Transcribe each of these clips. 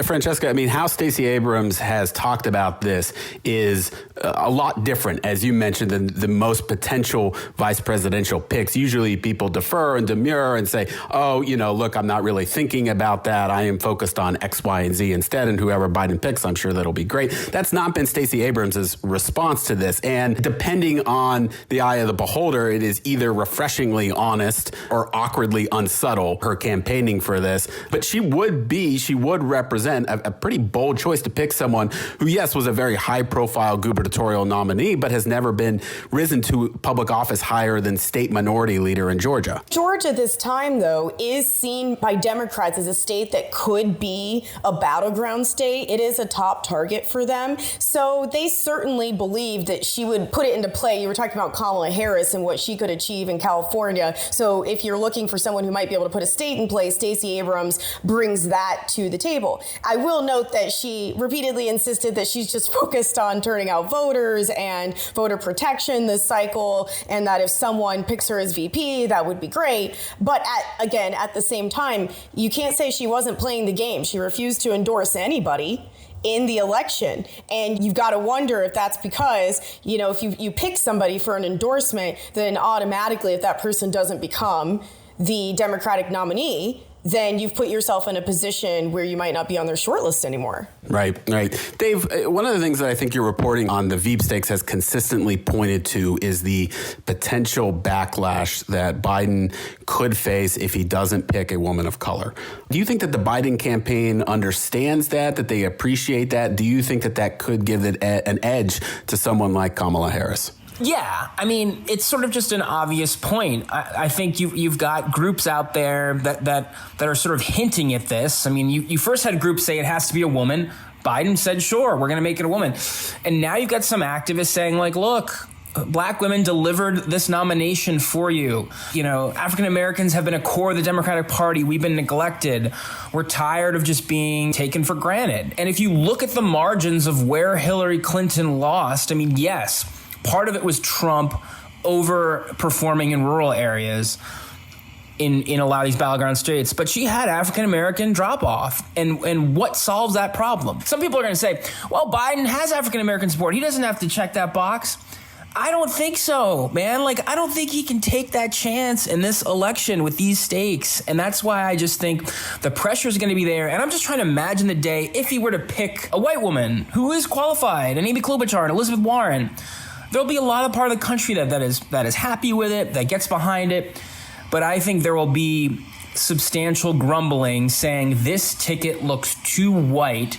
Francesca, I mean, how Stacey Abrams has talked about this is a lot different, as you mentioned, than the most potential vice presidential picks. Usually people defer and demur and say, oh, look, I'm not really thinking about that. I am focused on X, Y, and Z instead, and whoever Biden picks, I'm sure that'll be great. That's not been Stacey Abrams' response to this. And depending on the eye of the beholder, it is either refreshingly honest or awkwardly unsubtle, her campaigning for this. But she would represent a pretty bold choice to pick someone who, yes, was a very high-profile gubernatorial nominee, but has never been risen to public office higher than state minority leader in Georgia. Georgia this time, though, is seen by Democrats as a state that could be a battleground state. It is a top target for them. So they certainly believe that she would put it into play. You were talking about Kamala Harris and what she could achieve in California. So if you're looking for someone who might be able to put a state in place, Stacey Abrams brings that to the table. I will note that she repeatedly insisted that she's just focused on turning out voters and voter protection this cycle, and that if someone picks her as VP, that would be great. But at the same time, you can't say she wasn't playing the game. She refused to endorse anybody in the election. And you've got to wonder if that's because, if you pick somebody for an endorsement, then automatically if that person doesn't become the Democratic nominee, then you've put yourself in a position where you might not be on their short list anymore. Right. Dave, one of the things that I think your reporting on the veepstakes has consistently pointed to is the potential backlash that Biden could face if he doesn't pick a woman of color. Do you think that the Biden campaign understands that they appreciate that? Do you think that could give it an edge to someone like Kamala Harris? Yeah, I mean, it's sort of just an obvious point. I think you've got groups out there that are sort of hinting at this. I mean, you first had groups say it has to be a woman. Biden said, sure, we're going to make it a woman. And now you've got some activists saying, like, look, Black women delivered this nomination for you. African Americans have been a core of the Democratic Party. We've been neglected. We're tired of just being taken for granted. And if you look at the margins of where Hillary Clinton lost, I mean, yes, part of it was Trump overperforming in rural areas in a lot of these battleground states, but she had African-American drop-off. And what solves that problem? Some people are going to say, well, Biden has African-American support. He doesn't have to check that box. I don't think so, man. I don't think he can take that chance in this election with these stakes. And that's why I just think the pressure is going to be there. And I'm just trying to imagine the day if he were to pick a white woman who is qualified, and Amy Klobuchar and Elizabeth Warren. There'll be a lot of part of the country that is happy with it, that gets behind it. But I think there will be substantial grumbling saying this ticket looks too white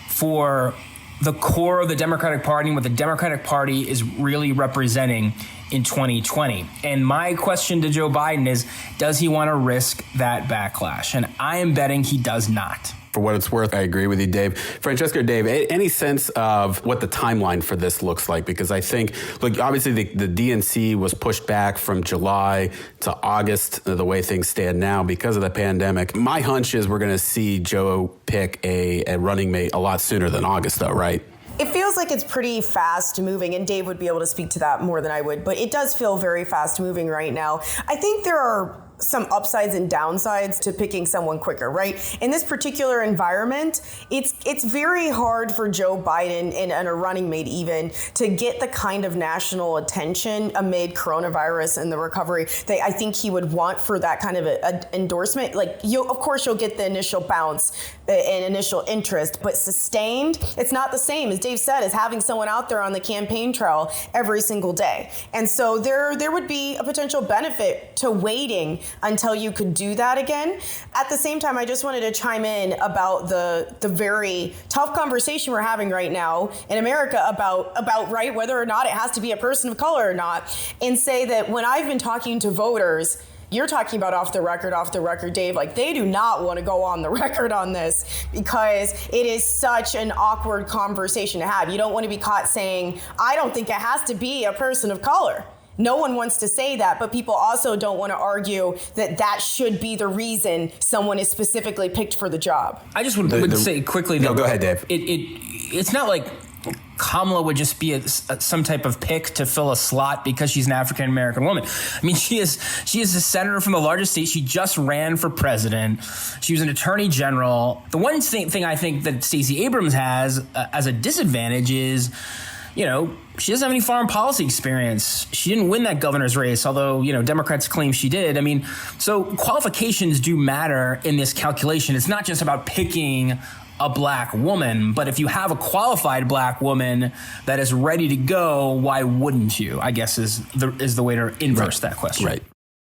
for the core of the Democratic Party and what the Democratic Party is really representing in 2020. And my question to Joe Biden is, does he want to risk that backlash? And I am betting he does not. For what it's worth, I agree with you, Dave. Francesca or Dave, any sense of what the timeline for this looks like? Because I think, look, obviously the DNC was pushed back from July to August, the way things stand now because of the pandemic. My hunch is we're going to see Joe pick a running mate a lot sooner than August, though, right? It feels like it's pretty fast moving, and Dave would be able to speak to that more than I would, but it does feel very fast moving right now. I think there are some upsides and downsides to picking someone quicker, right? In this particular environment, it's very hard for Joe Biden and a running mate even to get the kind of national attention amid coronavirus and the recovery that I think he would want for that kind of an endorsement. Of course you'll get the initial bounce and initial interest, but sustained, it's not the same, as Dave said, as having someone out there on the campaign trail every single day. And so there would be a potential benefit to waiting until you could do that again. At the same time, I just wanted to chime in about the very tough conversation we're having right now in America about right, whether or not it has to be a person of color or not, and say that when I've been talking to voters, you're talking about off the record, Dave, they do not want to go on the record on this because it is such an awkward conversation to have. You don't want to be caught saying, I don't think it has to be a person of color. No one wants to say that, but people also don't want to argue that should be the reason someone is specifically picked for the job. I just would say quickly that go ahead, Dave. It's not like Kamala would just be some type of pick to fill a slot because she's an African American woman. I mean, she is a senator from the largest state. She just ran for president. She was an attorney general. The one thing I think that Stacey Abrams has as a disadvantage is, she doesn't have any foreign policy experience. She didn't win that governor's race, although, Democrats claim she did. I mean, so qualifications do matter in this calculation. It's not just about picking a black woman, but if you have a qualified black woman that is ready to go, why wouldn't you? I guess is the way to inverse that question. Right.